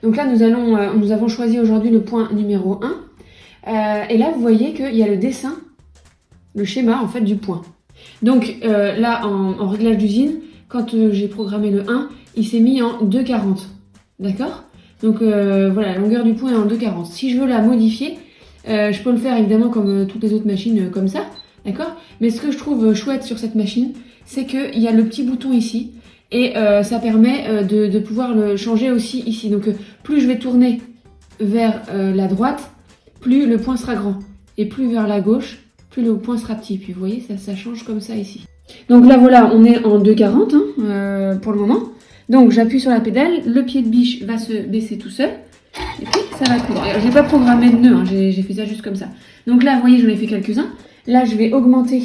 Donc là, nous avons choisi aujourd'hui le point numéro 1. Et là, vous voyez qu'il y a le dessin, le schéma en fait du point. Donc là, en réglage d'usine, quand j'ai programmé le 1, il s'est mis en 2,40. D'accord? Donc voilà, la longueur du point est en 2,40. Si je veux la modifier, je peux le faire évidemment comme toutes les autres machines comme ça. D'accord? Mais ce que je trouve chouette sur cette machine, c'est qu'il y a le petit bouton ici. Et ça permet de pouvoir le changer aussi ici. Donc plus je vais tourner vers la droite, plus le point sera grand. Et plus vers la gauche, plus le point sera petit. Puis vous voyez, ça change comme ça ici. Donc là voilà, on est en 2,40 pour le moment. Donc j'appuie sur la pédale, le pied de biche va se baisser tout seul. Et puis ça va coudre. Je n'ai pas programmé de nœud, j'ai fait ça juste comme ça. Donc là, vous voyez, j'en ai fait quelques-uns. Là, je vais augmenter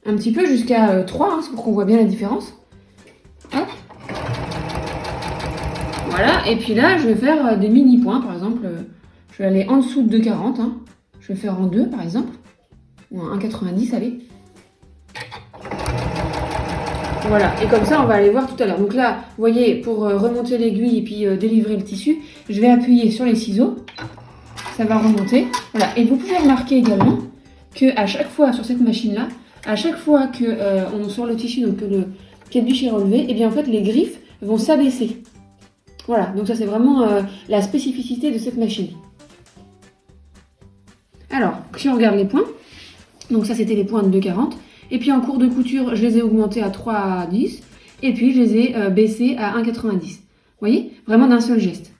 un petit peu jusqu'à 3, c'est pour qu'on voit bien la différence. Hop. Voilà, et puis là, je vais faire des mini-points, par exemple. Je vais aller en dessous de 2,40. Je vais faire en 2, par exemple. Ou en 1,90, allez. Voilà, et comme ça, on va aller voir tout à l'heure. Donc là, vous voyez, pour remonter l'aiguille et puis délivrer le tissu, je vais appuyer sur les ciseaux. Ça va remonter. Voilà, et vous pouvez remarquer également qu'à chaque fois, sur cette machine-là, à chaque fois qu'on sort le tissu, donc que le pied de biche est relevé, et bien en fait, les griffes vont s'abaisser. Voilà, donc ça c'est vraiment la spécificité de cette machine. Alors, si on regarde les points, donc ça c'était les points de 2,40, et puis en cours de couture, je les ai augmentés à 3,10, et puis je les ai baissés à 1,90. Vous voyez, vraiment d'un seul geste.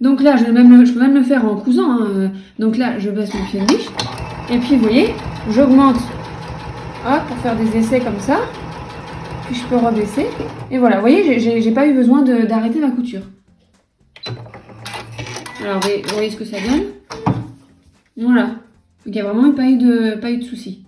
Donc là, je peux même le faire en cousant. Donc là, je baisse mon pied de biche, et puis vous voyez, j'augmente pour faire des essais comme ça. Puis je peux rebaisser. Et voilà, vous voyez, j'ai pas eu besoin d'arrêter ma couture. Alors, vous voyez ce que ça donne. Voilà. Donc, il n'y a vraiment pas eu de soucis.